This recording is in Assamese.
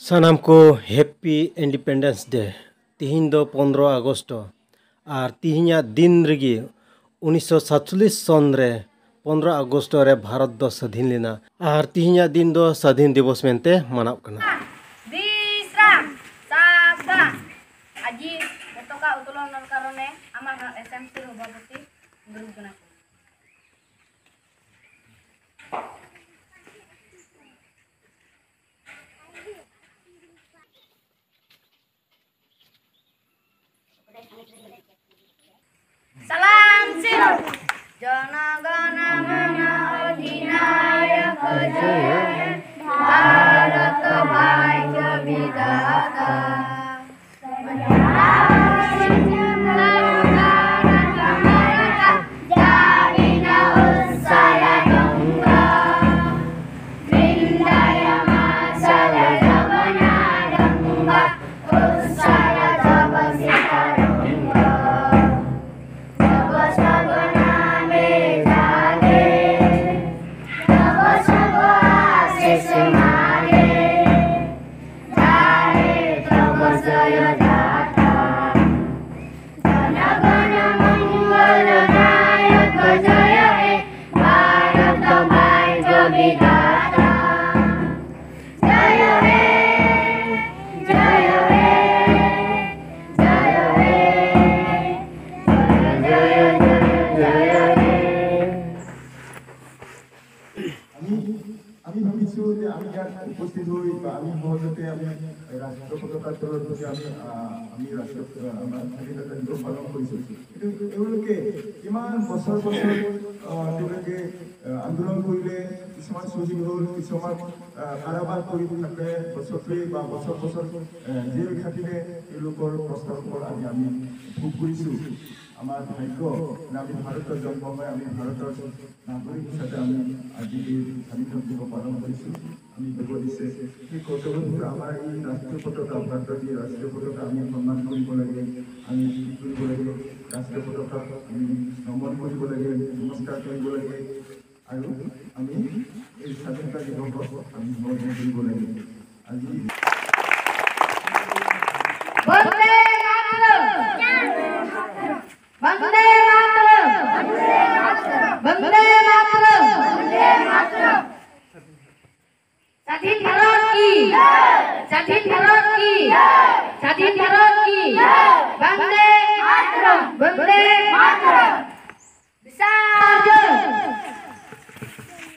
सानाम को हैप्पी इंडिपेंडेंस डे तिहिन दो 15 अगस्त और तिहिना दिन रगी 1947 सन रे 15 अगस्त रे भारत दो स्वाधीन लेना और तिहिना दिन दो स्वाधीन दिवस मेंते मनाव कना Bisram Sabda Aji Botoka Utulon Karone Amar SMC Roboti Guruguna Salam Siro Jana Gana Mana Adhinayaka Jaya Bharat Bhai Vidata আমি ভাবিছো যে আমি ইয়াত উপস্থিত হই বা আমি সহজতে আমি ৰাষ্ট্ৰীয় পতাকাৰ তলত বহি আমি ৰাষ্ট্ৰীয় আমাৰ স্বাধীনতা দিৱস পালন কৰিছো কিন্তু এওঁলোকে কিমান বছৰ তেওঁলোকে আন্দোলন কৰিলে কিছুমান শ্বহীদ হ'ল কিছুমান কাৰাবাস কৰি থাকে বছৰতে বা বছৰ জেল খাটিলে তেওঁলোকৰ প্ৰস্তাৱৰ আজি আমি ভোগ কৰিছো আমাৰ ভাগ্য আমি ভাৰতেৰ জন্ম হয় আমি ভাৰতেৰ নাগৰিক হিসাবে আমি আজি স্বাধীনতা দিবস পালন কৰিছো আমি দিব দিছে সেই কৰ্তব্যবোৰ আমাৰ এই ৰাষ্ট্ৰীয় পতাকা ভাৰতৰ এই ৰাষ্ট্ৰীয় পতাকা আমি সন্মান কৰিব লাগে আমি কি কৰিব লাগে ৰাষ্ট্ৰীয় পতাকা আমি নমন কৰিব লাগে নমস্কাৰ কৰিব লাগে আৰু আমি এই স্বাধীনতা দিৱসত আমি নমন কৰিব লাগে আজি Bande Mataram Bande Mataram Bande Mataram Sadhin Bharat ki Sadhin Bharat ki Sadhin Bharat ki Bande Mataram Bande Mataram Bisarjan